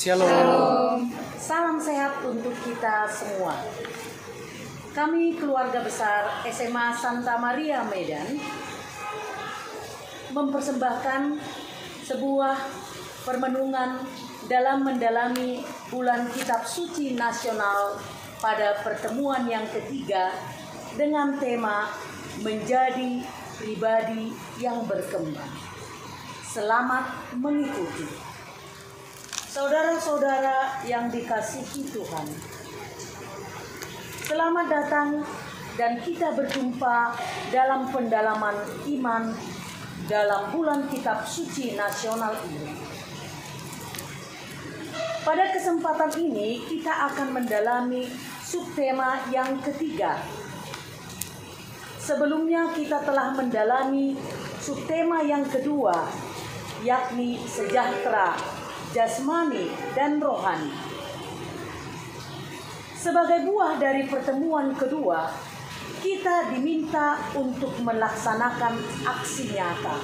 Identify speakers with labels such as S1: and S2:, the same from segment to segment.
S1: Shalom.
S2: Salam sehat untuk kita semua. Kami keluarga besar SMA Santa Maria Medan mempersembahkan sebuah permenungan dalam mendalami bulan Kitab Suci Nasional pada pertemuan yang ketiga dengan tema menjadi pribadi yang berkembang. Selamat mengikuti. Saudara-saudara yang dikasihi Tuhan, selamat datang dan kita berjumpa dalam pendalaman iman dalam bulan Kitab Suci Nasional ini. Pada kesempatan ini kita akan mendalami subtema yang ketiga. Sebelumnya kita telah mendalami subtema yang kedua, yakni sejahtera jasmani dan rohani. Sebagai buah dari pertemuan kedua, kita diminta untuk melaksanakan aksi nyata.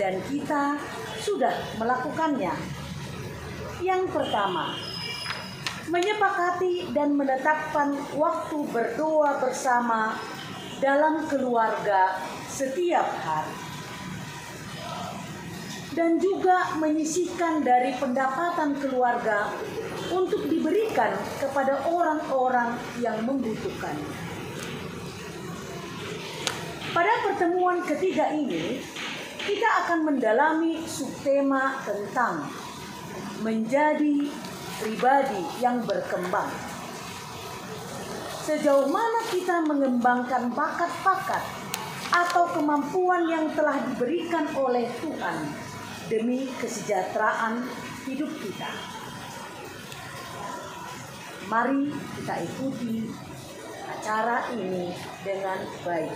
S2: Dan kita sudah melakukannya. Yang pertama, menyepakati dan menetapkan waktu berdoa bersama dalam keluarga setiap hari. Dan juga menyisihkan dari pendapatan keluarga untuk diberikan kepada orang-orang yang membutuhkan. Pada pertemuan ketiga ini, kita akan mendalami subtema tentang menjadi pribadi yang berkembang. Sejauh mana kita mengembangkan bakat-bakat atau kemampuan yang telah diberikan oleh Tuhan demi kesejahteraan hidup kita. Mari kita ikuti acara ini dengan baik.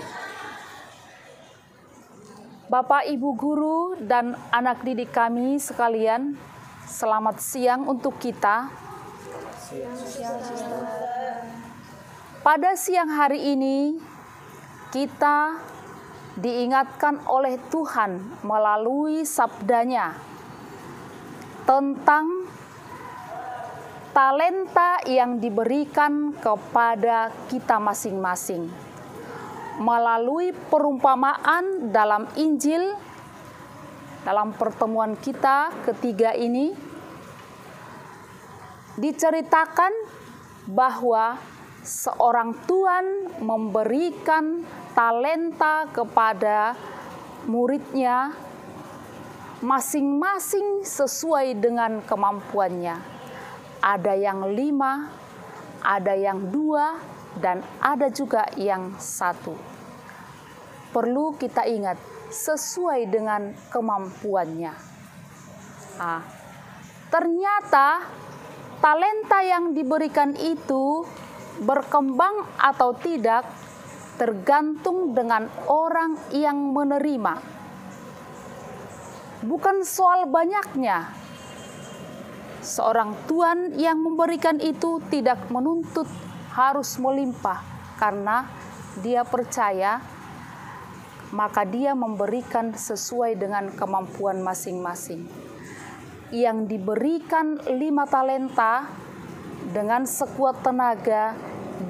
S3: Bapak, Ibu guru, dan anak didik kami sekalian, selamat siang untuk kita. Pada siang hari ini, kita diingatkan oleh Tuhan melalui sabdanya tentang talenta yang diberikan kepada kita masing-masing. Melalui perumpamaan dalam Injil, dalam pertemuan kita ketiga ini, diceritakan bahwa seorang tuan memberikan talenta kepada muridnya masing-masing sesuai dengan kemampuannya. Ada yang 5, ada yang 2, dan ada juga yang 1. Perlu kita ingat, sesuai dengan kemampuannya. Ternyata talenta yang diberikan itu berkembang atau tidak tergantung dengan orang yang menerima. Bukan soal banyaknya. Seorang tuan yang memberikan itu tidak menuntut harus melimpah, karena dia percaya, maka dia memberikan sesuai dengan kemampuan masing-masing. Yang diberikan 5 talenta, dengan sekuat tenaga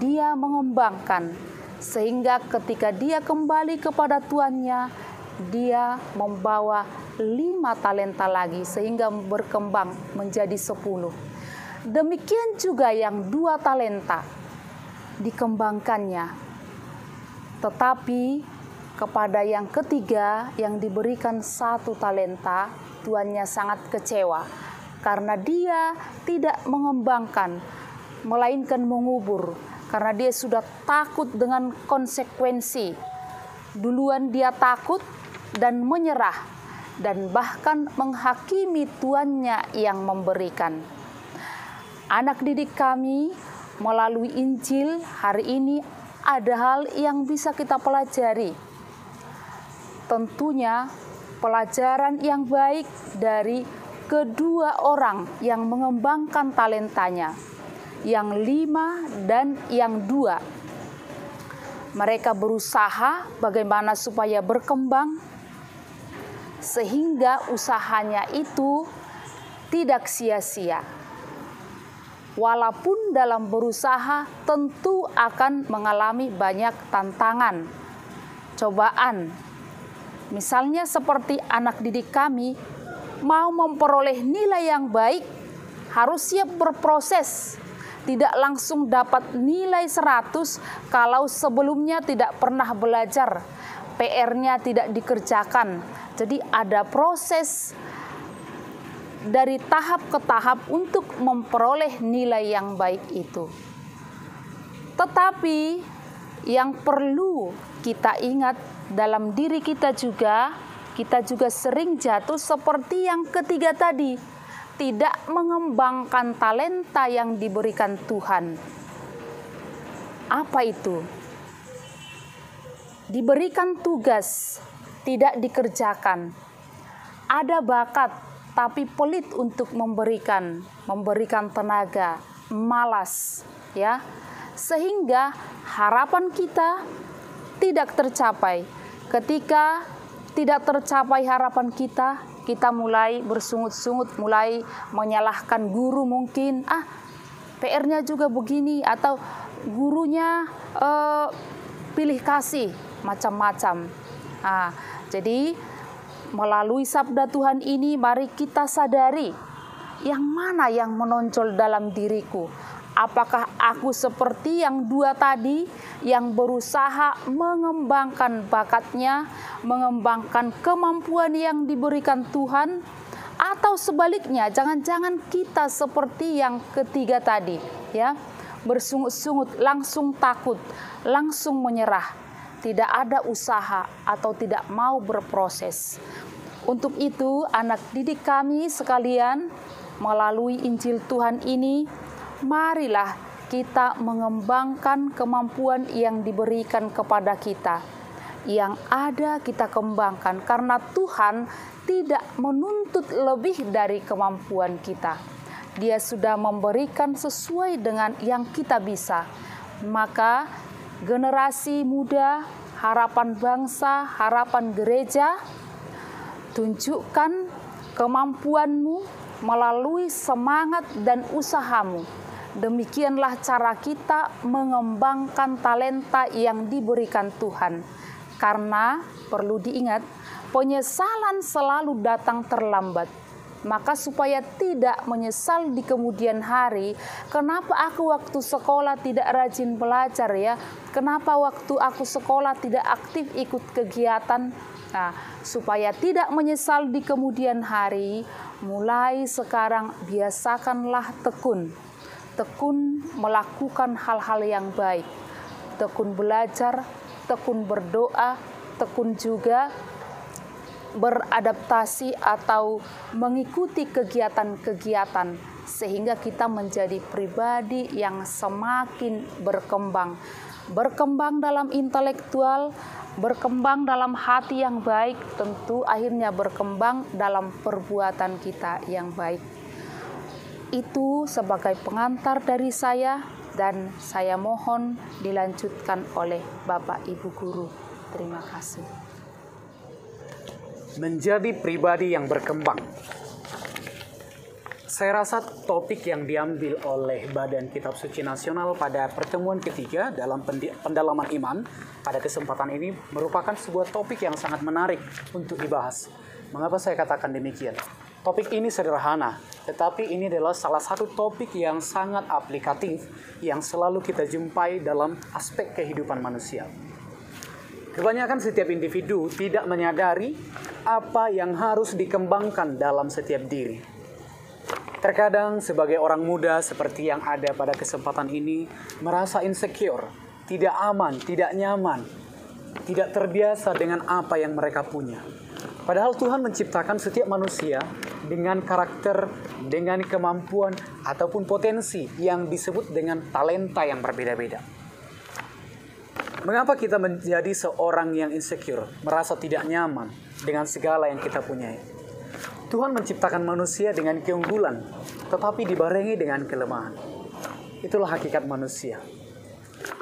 S3: dia mengembangkan, sehingga ketika dia kembali kepada tuannya, dia membawa 5 talenta lagi, sehingga berkembang menjadi 10. Demikian juga yang 2 talenta dikembangkannya. Tetapi kepada yang ketiga yang diberikan 1 talenta, tuannya sangat kecewa karena dia tidak mengembangkan, melainkan mengubur. Karena dia sudah takut dengan konsekuensi. Duluan dia takut dan menyerah, dan bahkan menghakimi tuannya yang memberikan. Anak didik kami, melalui Injil hari ini ada hal yang bisa kita pelajari. Tentunya pelajaran yang baik dari kedua orang yang mengembangkan talentanya, yang 5 dan yang 2. Mereka berusaha bagaimana supaya berkembang, sehingga usahanya itu tidak sia-sia. Walaupun dalam berusaha tentu akan mengalami banyak tantangan, cobaan. Misalnya seperti anak didik kami, mau memperoleh nilai yang baik, harus siap berproses. Tidak langsung dapat nilai 100 kalau sebelumnya tidak pernah belajar. PR-nya tidak dikerjakan. Jadi ada proses dari tahap ke tahap untuk memperoleh nilai yang baik itu. Tetapi yang perlu kita ingat dalam diri kita juga sering jatuh seperti yang ketiga tadi. Tidak mengembangkan talenta yang diberikan Tuhan. Apa itu? Diberikan tugas, tidak dikerjakan. Ada bakat, tapi pelit untuk memberikan tenaga, malas, ya. Sehingga harapan kita tidak tercapai. Ketika tidak tercapai harapan kita mulai bersungut-sungut, mulai menyalahkan guru mungkin. PR-nya juga begini, atau gurunya pilih kasih, macam-macam. Jadi melalui sabda Tuhan ini mari kita sadari yang mana yang menonjol dalam diriku. Apakah aku seperti yang dua tadi, yang berusaha mengembangkan bakatnya, mengembangkan kemampuan yang diberikan Tuhan, atau sebaliknya, jangan-jangan kita seperti yang ketiga tadi, ya, bersungut-sungut, langsung takut, langsung menyerah, tidak ada usaha atau tidak mau berproses. Untuk itu, anak didik kami sekalian, melalui Injil Tuhan ini, marilah kita mengembangkan kemampuan yang diberikan kepada kita. Yang ada kita kembangkan, karena Tuhan tidak menuntut lebih dari kemampuan kita. Dia sudah memberikan sesuai dengan yang kita bisa. Maka generasi muda, harapan bangsa, harapan gereja, tunjukkan kemampuanmu melalui semangat dan usahamu. Demikianlah cara kita mengembangkan talenta yang diberikan Tuhan. Karena perlu diingat, penyesalan selalu datang terlambat. Maka supaya tidak menyesal di kemudian hari, kenapa aku waktu sekolah tidak rajin belajar ya? Kenapa waktu aku sekolah tidak aktif ikut kegiatan? Nah, supaya tidak menyesal di kemudian hari, mulai sekarang biasakanlah tekun melakukan hal-hal yang baik, tekun belajar, tekun berdoa, tekun juga beradaptasi atau mengikuti kegiatan-kegiatan, sehingga kita menjadi pribadi yang semakin berkembang dalam intelektual, berkembang dalam hati yang baik, tentu akhirnya berkembang dalam perbuatan kita yang baik. Itu sebagai pengantar dari saya, dan saya mohon dilanjutkan oleh Bapak Ibu Guru. Terima kasih.
S1: Menjadi pribadi yang berkembang. Saya rasa topik yang diambil oleh Badan Kitab Suci Nasional pada pertemuan ketiga dalam pendalaman iman pada kesempatan ini merupakan sebuah topik yang sangat menarik untuk dibahas. Mengapa saya katakan demikian? Topik ini sederhana, tetapi ini adalah salah satu topik yang sangat aplikatif yang selalu kita jumpai dalam aspek kehidupan manusia. Kebanyakan setiap individu tidak menyadari apa yang harus dikembangkan dalam setiap diri. Terkadang sebagai orang muda seperti yang ada pada kesempatan ini merasa insecure, tidak aman, tidak nyaman, tidak terbiasa dengan apa yang mereka punya. Padahal Tuhan menciptakan setiap manusia dengan karakter, dengan kemampuan ataupun potensi yang disebut dengan talenta yang berbeda-beda. Mengapa kita menjadi seorang yang insecure, merasa tidak nyaman dengan segala yang kita punyai? Tuhan menciptakan manusia dengan keunggulan, tetapi dibarengi dengan kelemahan. Itulah hakikat manusia.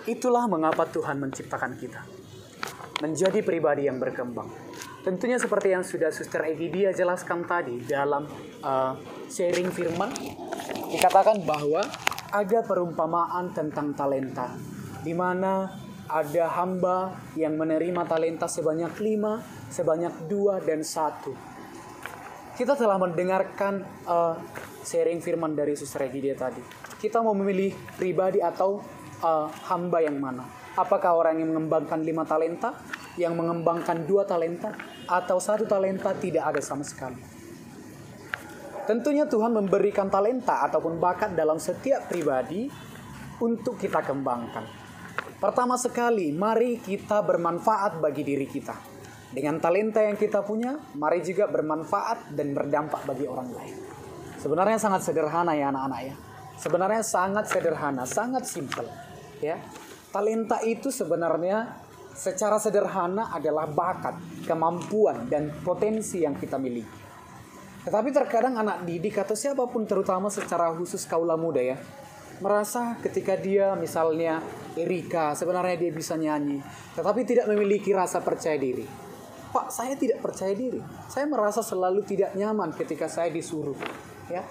S1: Itulah mengapa Tuhan menciptakan kita. Menjadi pribadi yang berkembang. Tentunya seperti yang sudah Suster Egidia jelaskan tadi dalam sharing firman, dikatakan bahwa ada perumpamaan tentang talenta, di mana ada hamba yang menerima talenta sebanyak 5, sebanyak 2, dan 1. Kita telah mendengarkan sharing firman dari Suster Egidia tadi. Kita mau memilih pribadi atau hamba yang mana? Apakah orang yang mengembangkan 5 talenta, yang mengembangkan 2 talenta, atau 1 talenta tidak ada sama sekali? Tentunya Tuhan memberikan talenta ataupun bakat dalam setiap pribadi untuk kita kembangkan. Pertama sekali, mari kita bermanfaat bagi diri kita. Dengan talenta yang kita punya, mari juga bermanfaat dan berdampak bagi orang lain. Sebenarnya sangat sederhana ya anak-anak ya. Sebenarnya sangat sederhana, sangat simpel. Ya, talenta itu sebenarnya secara sederhana adalah bakat, kemampuan, dan potensi yang kita miliki. Tetapi terkadang anak didik atau siapapun, terutama secara khusus kaula muda ya, merasa ketika dia misalnya Erika, sebenarnya dia bisa nyanyi, tetapi tidak memiliki rasa percaya diri. Pak, saya tidak percaya diri. Saya merasa selalu tidak nyaman ketika saya disuruh. Ya,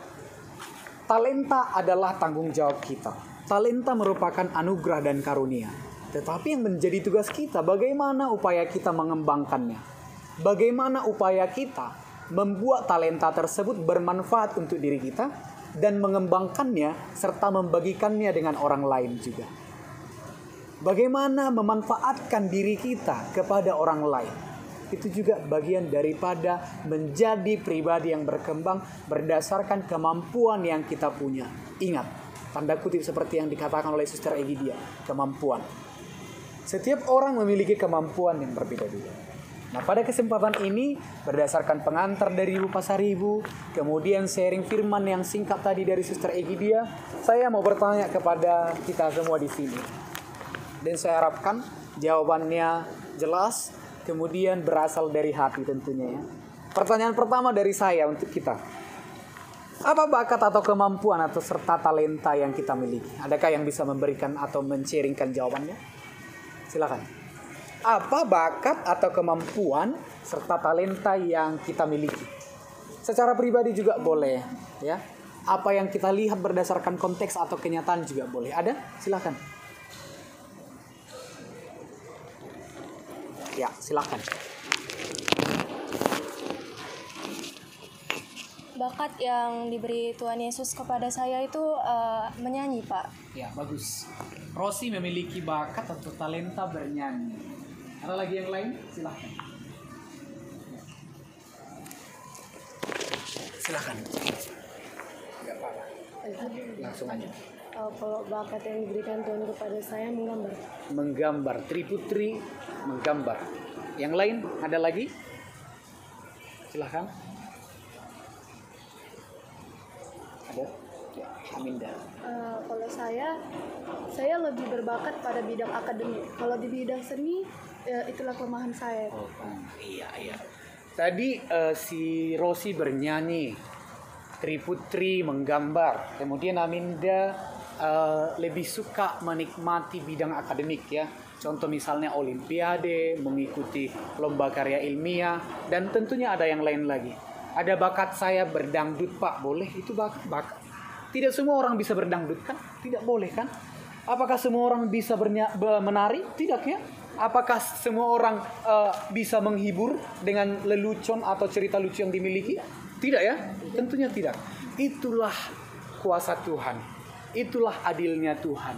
S1: talenta adalah tanggung jawab kita. Talenta merupakan anugerah dan karunia. Tetapi yang menjadi tugas kita, bagaimana upaya kita mengembangkannya? Bagaimana upaya kita membuat talenta tersebut bermanfaat untuk diri kita dan mengembangkannya serta membagikannya dengan orang lain juga. Bagaimana memanfaatkan diri kita kepada orang lain? Itu juga bagian daripada menjadi pribadi yang berkembang berdasarkan kemampuan yang kita punya. Ingat, tanda kutip seperti yang dikatakan oleh Suster Egidia, kemampuan. Setiap orang memiliki kemampuan yang berbeda-beda. Nah, pada kesempatan ini, berdasarkan pengantar dari Ibu Pasaribu, kemudian sharing firman yang singkat tadi dari Suster Egidia, saya mau bertanya kepada kita semua di sini. Dan saya harapkan jawabannya jelas, kemudian berasal dari hati tentunya ya. Pertanyaan pertama dari saya untuk kita. Apa bakat atau kemampuan atau serta talenta yang kita miliki? Adakah yang bisa memberikan atau men-sharingkan jawabannya? Silakan. Apa bakat atau kemampuan serta talenta yang kita miliki? Secara pribadi juga boleh, ya. Apa yang kita lihat berdasarkan konteks atau kenyataan juga boleh. Ada? Silakan. Ya, silakan.
S4: Bakat yang diberi Tuhan Yesus kepada saya itu menyanyi, Pak.
S1: Ya, bagus. Rosi memiliki bakat atau talenta bernyanyi. Ada lagi yang lain? Silakan. Silakan. Enggak apa-apa. Langsung aja.
S4: Kalau bakat yang diberikan Tuhan kepada saya menggambar.
S1: Menggambar. Triputri menggambar. Yang lain ada lagi? Silakan. Ada? Ya, Aminda.
S4: Kalau saya lebih berbakat pada bidang akademik. Kalau di bidang seni, itulah kelemahan saya.
S1: Oh, iya. Tadi si Rosi bernyanyi, Triputri menggambar, kemudian Aminda lebih suka menikmati bidang akademik ya. Contoh misalnya olimpiade, mengikuti lomba karya ilmiah, dan tentunya ada yang lain lagi. Ada bakat saya berdangdut, Pak, boleh? Itu bakat. Tidak semua orang bisa berdangdut kan? Tidak boleh kan? Apakah semua orang bisa menari? Tidak ya? Apakah semua orang bisa menghibur dengan lelucon atau cerita lucu yang dimiliki? Tidak ya? Tentunya tidak. Itulah kuasa Tuhan. Itulah adilnya Tuhan.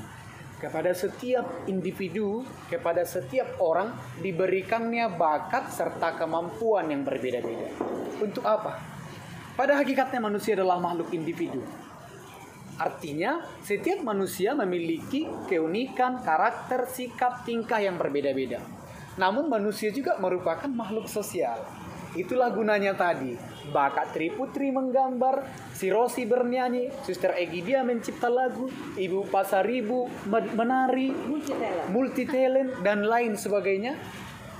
S1: Kepada setiap individu, kepada setiap orang diberikannya bakat serta kemampuan yang berbeda-beda. Untuk apa? Pada hakikatnya manusia adalah makhluk individu. Artinya, setiap manusia memiliki keunikan, karakter, sikap, tingkah yang berbeda-beda. Namun manusia juga merupakan makhluk sosial. Itulah gunanya tadi. Bakat Triputri menggambar, si Rosi bernyanyi, Suster Egidia mencipta lagu, Ibu Pasaribu menari, multi-talent, dan lain sebagainya.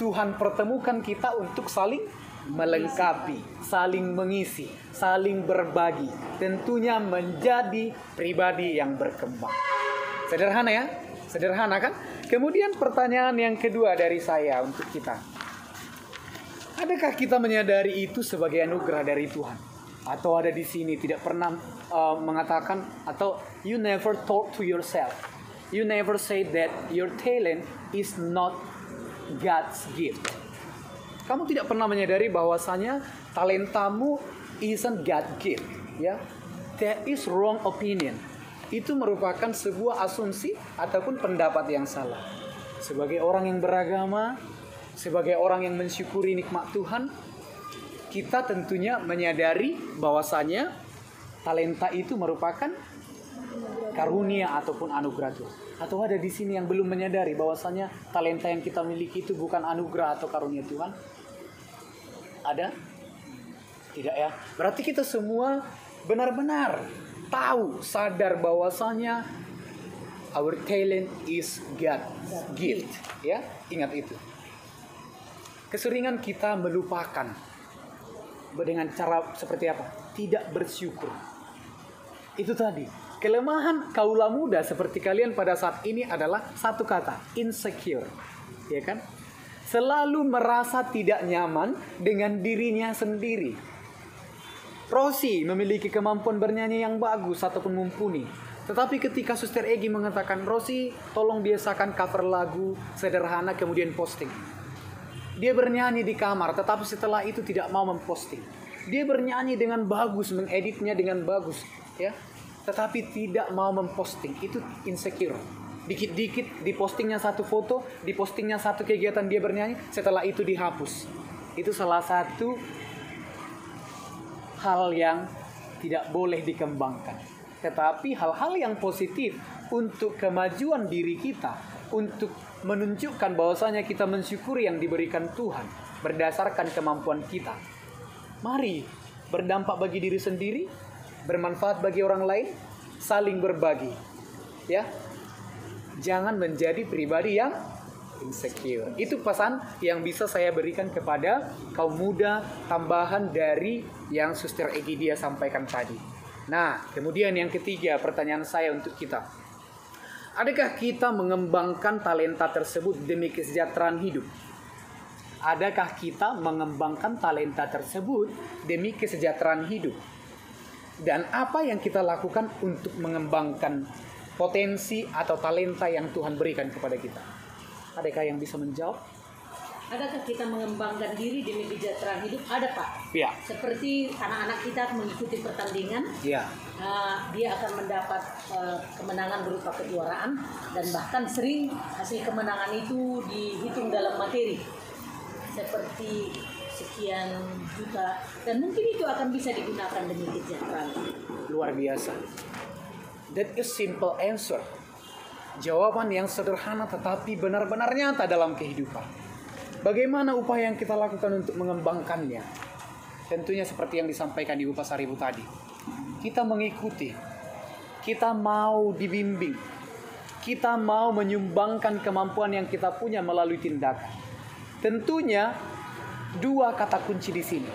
S1: Tuhan pertemukan kita untuk saling melengkapi, saling mengisi, saling berbagi, tentunya menjadi pribadi yang berkembang. Sederhana ya? Sederhana kan? Kemudian pertanyaan yang kedua dari saya untuk kita. Adakah kita menyadari itu sebagai anugerah dari Tuhan? Atau ada di sini tidak pernah mengatakan, atau you never talk to yourself, you never say that your talent is not God's gift. Kamu tidak pernah menyadari bahwasanya talentamu isn't God's gift, ya? That is wrong opinion. Itu merupakan sebuah asumsi ataupun pendapat yang salah. Sebagai orang yang beragama, sebagai orang yang mensyukuri nikmat Tuhan, kita tentunya menyadari bahwasanya talenta itu merupakan karunia ataupun anugerah Tuhan. Atau ada di sini yang belum menyadari bahwasanya talenta yang kita miliki itu bukan anugerah atau karunia Tuhan? Ada? Tidak ya? Berarti kita semua benar-benar tahu, sadar bahwasanya our talent is God's gift. Ya, ingat itu. Keseringan kita melupakan. Dengan cara seperti apa? Tidak bersyukur. Itu tadi. Kelemahan kaula muda seperti kalian pada saat ini adalah satu kata, insecure. Ya kan? Selalu merasa tidak nyaman dengan dirinya sendiri. Rosi memiliki kemampuan bernyanyi yang bagus ataupun mumpuni. Tetapi ketika Suster Egi mengatakan, Rosi tolong biasakan cover lagu sederhana kemudian posting. Dia bernyanyi di kamar, tetapi setelah itu tidak mau memposting. Dia bernyanyi dengan bagus, mengeditnya dengan bagus, ya. Tetapi tidak mau memposting. Itu insecure. Dikit-dikit dipostingnya satu foto, dipostingnya satu kegiatan dia bernyanyi, setelah itu dihapus. Itu salah satu hal yang tidak boleh dikembangkan. Tetapi hal-hal yang positif untuk kemajuan diri kita, untuk menunjukkan bahwasanya kita mensyukuri yang diberikan Tuhan berdasarkan kemampuan kita. Mari berdampak bagi diri sendiri, bermanfaat bagi orang lain, saling berbagi. Ya. Jangan menjadi pribadi yang insecure. Itu pesan yang bisa saya berikan kepada kaum muda, tambahan dari yang Suster Egi dia sampaikan tadi. Nah, kemudian yang ketiga, pertanyaan saya untuk kita. Adakah kita mengembangkan talenta tersebut demi kesejahteraan hidup? Adakah kita mengembangkan talenta tersebut demi kesejahteraan hidup? Dan apa yang kita lakukan untuk mengembangkan potensi atau talenta yang Tuhan berikan kepada kita? Adakah yang bisa menjawab?
S2: Adakah kita mengembangkan diri demi kesejahteraan hidup? Ada, Pak.
S1: Ya.
S2: Seperti anak-anak kita mengikuti pertandingan,
S1: Ya.
S2: Dia akan mendapat kemenangan berupa kejuaraan, dan bahkan sering hasil kemenangan itu dihitung dalam materi seperti sekian juta, dan mungkin itu akan bisa digunakan demi kesejahteraan.
S1: Luar biasa. That is simple answer. Jawaban yang sederhana tetapi benar-benar nyata dalam kehidupan. Bagaimana upaya yang kita lakukan untuk mengembangkannya? Tentunya seperti yang disampaikan Ibu Pasaribu tadi. Kita mengikuti. Kita mau dibimbing. Kita mau menyumbangkan kemampuan yang kita punya melalui tindakan. Tentunya dua kata kunci di sini.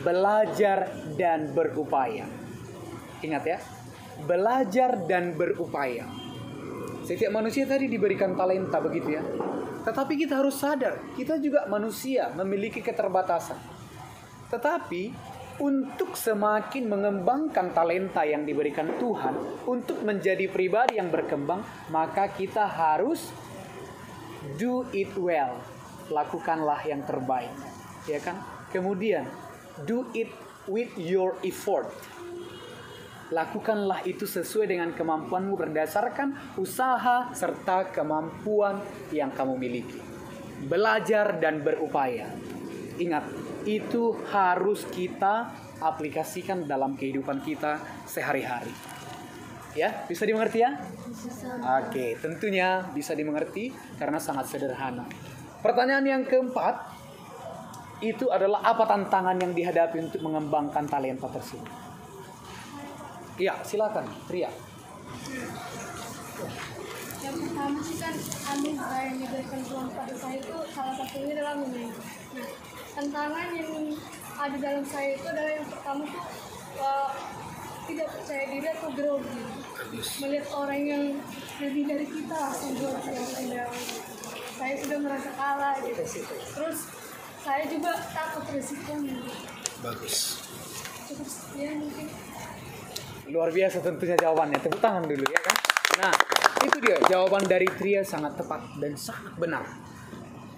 S1: Belajar dan berupaya. Ingat ya. Belajar dan berupaya. Setiap manusia tadi diberikan talenta, begitu ya. Tetapi kita harus sadar, kita juga manusia memiliki keterbatasan. Tetapi untuk semakin mengembangkan talenta yang diberikan Tuhan, untuk menjadi pribadi yang berkembang, maka kita harus do it well. Lakukanlah yang terbaik, ya kan? Kemudian do it with your effort. Lakukanlah itu sesuai dengan kemampuanmu berdasarkan usaha serta kemampuan yang kamu miliki. Belajar dan berupaya. Ingat, itu harus kita aplikasikan dalam kehidupan kita sehari-hari. Ya, bisa dimengerti ya? Oke, tentunya bisa dimengerti karena sangat sederhana. Pertanyaan yang keempat, itu adalah apa tantangan yang dihadapi untuk mengembangkan talenta tersebut? Iya, silakan, Ria.
S4: Yang pertama sih kan anugerah yang diberikan Tuhan pada saya itu salah satunya adalah menyanyi. Nah, tantangan yang ada dalam saya itu adalah yang pertama tuh tidak percaya diri atau grogi. Melihat orang yang lebih dari kita langsung grogi yang rendah. Saya sudah merasa kalah gitu. Terus saya juga takut resikonya.
S1: Bagus.
S4: Cukup sekian mungkin.
S1: Luar biasa tentunya jawabannya. Tepuk tangan dulu ya kan. Nah, itu dia jawaban dari Tria, sangat tepat dan sangat benar.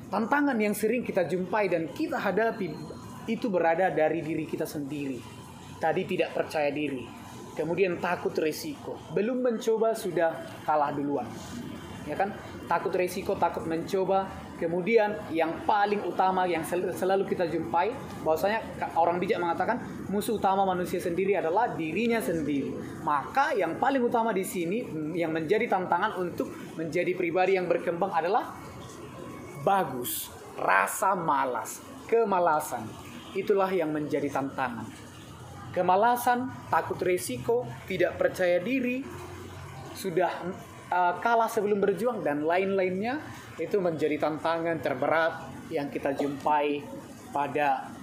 S1: Tantangan yang sering kita jumpai dan kita hadapi itu berada dari diri kita sendiri. Tadi tidak percaya diri, kemudian takut resiko. Belum mencoba sudah kalah duluan. Ya kan? Takut resiko, takut mencoba. Kemudian yang paling utama yang selalu kita jumpai, bahwasanya orang bijak mengatakan musuh utama manusia sendiri adalah dirinya sendiri. Maka yang paling utama di sini yang menjadi tantangan untuk menjadi pribadi yang berkembang adalah bagus, rasa malas, kemalasan. Itulah yang menjadi tantangan. Kemalasan, takut resiko, tidak percaya diri, sudah kalah sebelum berjuang dan lain-lainnya, itu menjadi tantangan terberat yang kita jumpai pada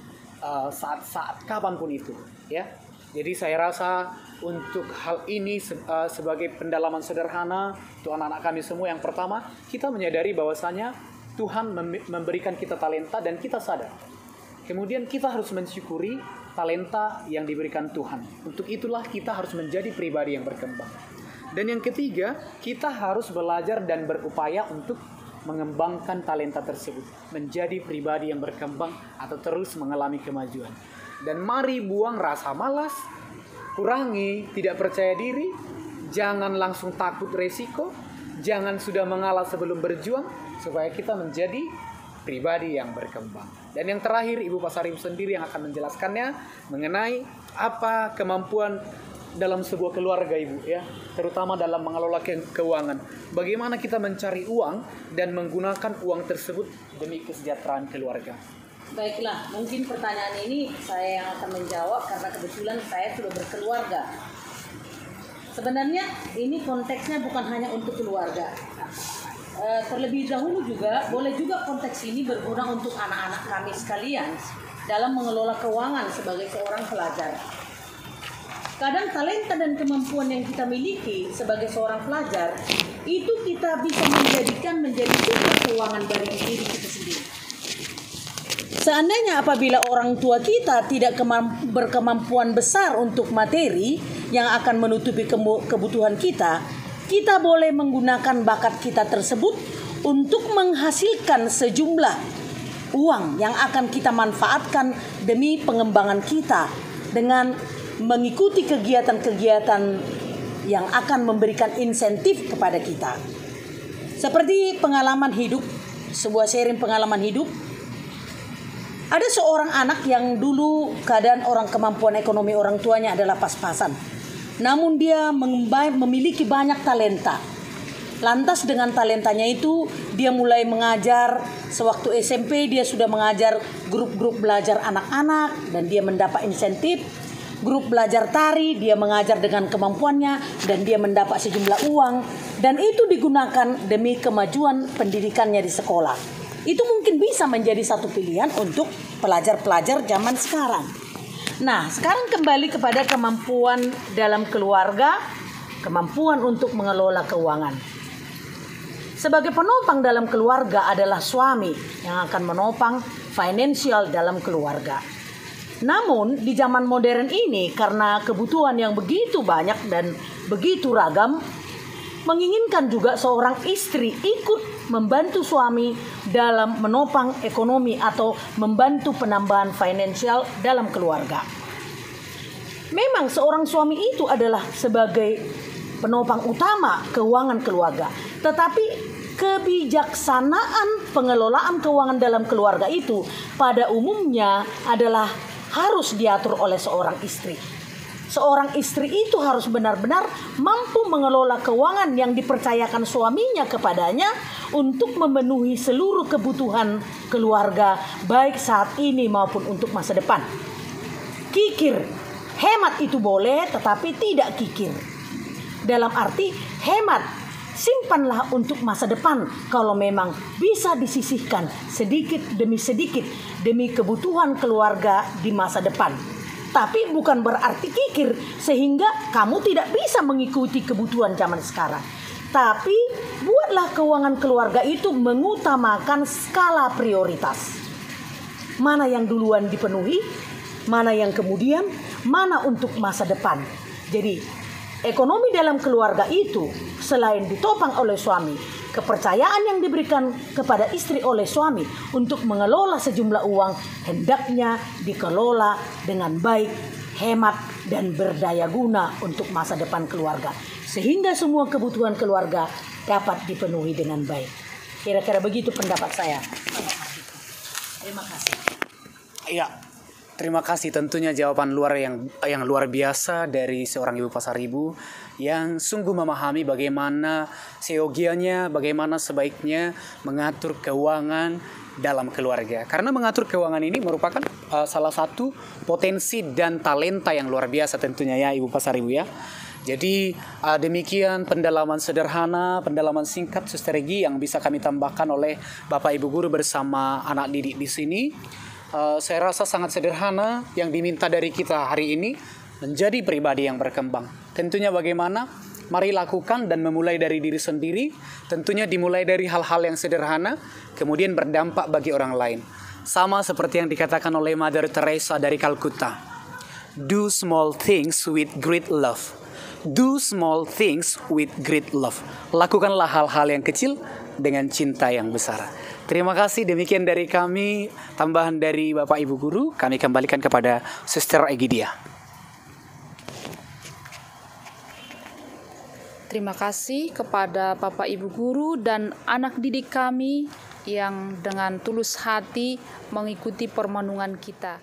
S1: saat-saat kapanpun itu, ya. Jadi saya rasa untuk hal ini sebagai pendalaman sederhana untuk anak-anak kami semua, yang pertama kita menyadari bahwasanya Tuhan memberikan kita talenta dan kita sadar. Kemudian kita harus mensyukuri talenta yang diberikan Tuhan. Untuk itulah kita harus menjadi pribadi yang berkembang. Dan yang ketiga, kita harus belajar dan berupaya untuk mengembangkan talenta tersebut, menjadi pribadi yang berkembang atau terus mengalami kemajuan. Dan mari buang rasa malas, kurangi tidak percaya diri, jangan langsung takut resiko, jangan sudah mengalah sebelum berjuang, supaya kita menjadi pribadi yang berkembang. Dan yang terakhir, Ibu Pasarim sendiri yang akan menjelaskannya mengenai apa kemampuan dalam sebuah keluarga, Ibu, ya, terutama dalam mengelola keuangan. Bagaimana kita mencari uang dan menggunakan uang tersebut demi kesejahteraan keluarga.
S2: Baiklah, mungkin pertanyaan ini saya yang akan menjawab karena kebetulan saya sudah berkeluarga. Sebenarnya ini konteksnya bukan hanya untuk keluarga. Terlebih dahulu juga boleh juga konteks ini berguna untuk anak-anak kami sekalian dalam mengelola keuangan sebagai seorang pelajar. Kadang talenta dan kemampuan yang kita miliki sebagai seorang pelajar itu kita bisa menjadikan menjadi sumber keuangan dari diri kita sendiri. Seandainya apabila orang tua kita tidak berkemampuan besar untuk materi yang akan menutupi kebutuhan kita, kita boleh menggunakan bakat kita tersebut untuk menghasilkan sejumlah uang yang akan kita manfaatkan demi pengembangan kita dengan mengikuti kegiatan-kegiatan yang akan memberikan insentif kepada kita. Seperti pengalaman hidup, sebuah sharing pengalaman hidup. Ada seorang anak yang dulu keadaan kemampuan ekonomi orang tuanya adalah pas-pasan. Namun dia memiliki banyak talenta. Lantas dengan talentanya itu dia mulai mengajar. Sewaktu SMP dia sudah mengajar grup-grup belajar anak-anak dan dia mendapat insentif. Grup belajar tari, dia mengajar dengan kemampuannya dan dia mendapat sejumlah uang, dan itu digunakan demi kemajuan pendidikannya di sekolah. Itu mungkin bisa menjadi satu pilihan untuk pelajar-pelajar zaman sekarang. Nah, sekarang kembali kepada kemampuan dalam keluarga, kemampuan untuk mengelola keuangan. Sebagai penopang dalam keluarga adalah suami yang akan menopang finansial dalam keluarga. Namun di zaman modern ini karena kebutuhan yang begitu banyak dan begitu ragam, menginginkan juga seorang istri ikut membantu suami dalam menopang ekonomi atau membantu penambahan finansial dalam keluarga. Memang seorang suami itu adalah sebagai penopang utama keuangan keluarga, tetapi kebijaksanaan pengelolaan keuangan dalam keluarga itu pada umumnya adalah harus diatur oleh seorang istri. Seorang istri itu harus benar-benar mampu mengelola keuangan yang dipercayakan suaminya kepadanya untuk memenuhi seluruh kebutuhan keluarga, baik saat ini maupun untuk masa depan. Kikir, hemat itu boleh tetapi tidak kikir. Dalam arti hemat, simpanlah untuk masa depan kalau memang bisa disisihkan sedikit demi sedikit demi kebutuhan keluarga di masa depan. Tapi bukan berarti kikir sehingga kamu tidak bisa mengikuti kebutuhan zaman sekarang. Tapi buatlah keuangan keluarga itu mengutamakan skala prioritas. mana yang duluan dipenuhi, mana yang kemudian, mana untuk masa depan. Jadi ekonomi dalam keluarga itu selain ditopang oleh suami, kepercayaan yang diberikan kepada istri oleh suami untuk mengelola sejumlah uang hendaknya dikelola dengan baik, hemat, dan berdaya guna untuk masa depan keluarga. Sehingga semua kebutuhan keluarga dapat dipenuhi dengan baik. Kira-kira begitu pendapat saya. Terima kasih.
S1: Ya, terima kasih tentunya jawaban yang luar biasa dari seorang Ibu Pasaribu yang sungguh memahami bagaimana seyogianya, bagaimana sebaiknya mengatur keuangan dalam keluarga. Karena mengatur keuangan ini merupakan salah satu potensi dan talenta yang luar biasa tentunya ya Ibu Pasaribu ya. Jadi demikian pendalaman sederhana, pendalaman singkat Suster Regi yang bisa kami tambahkan oleh Bapak Ibu Guru bersama anak didik di sini. Saya rasa sangat sederhana yang diminta dari kita hari ini menjadi pribadi yang berkembang. Tentunya bagaimana? Mari lakukan dan memulai dari diri sendiri. Tentunya dimulai dari hal-hal yang sederhana, kemudian berdampak bagi orang lain. Sama seperti yang dikatakan oleh Mother Teresa dari Kalkuta. Do small things with great love. Do small things with great love. Lakukanlah hal-hal yang kecil dengan cinta yang besar. Terima kasih, demikian dari kami. Tambahan dari Bapak Ibu Guru, kami kembalikan kepada Suster Egidia.
S3: Terima kasih kepada Bapak Ibu Guru dan anak didik kami yang dengan tulus hati mengikuti permenungan kita.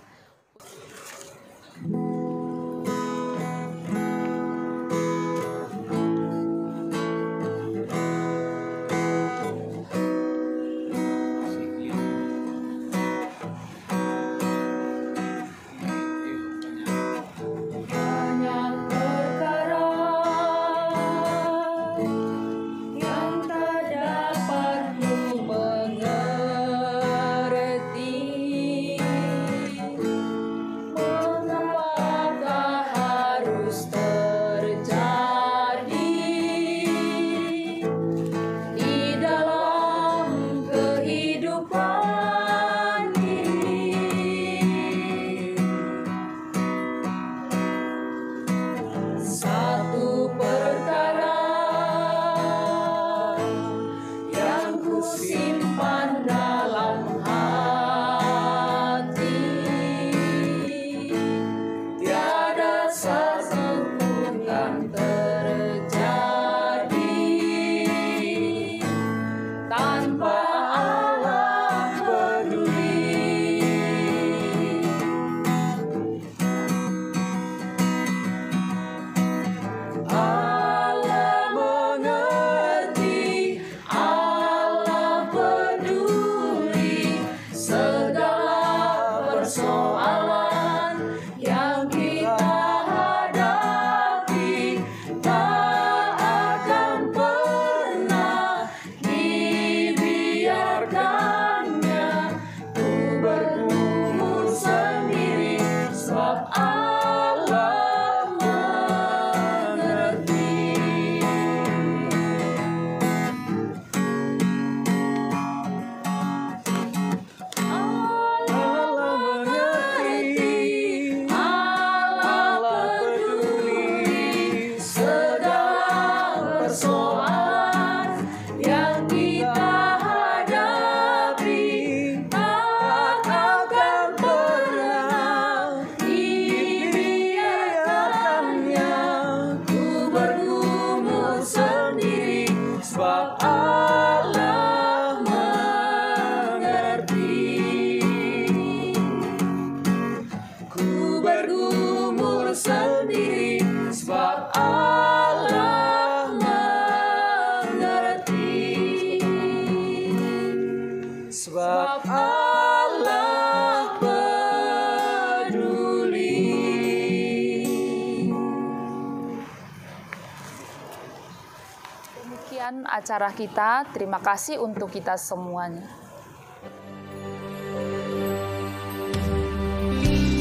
S3: Demikian acara kita. Terima kasih untuk kita semuanya.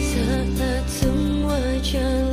S5: Saat semua jalan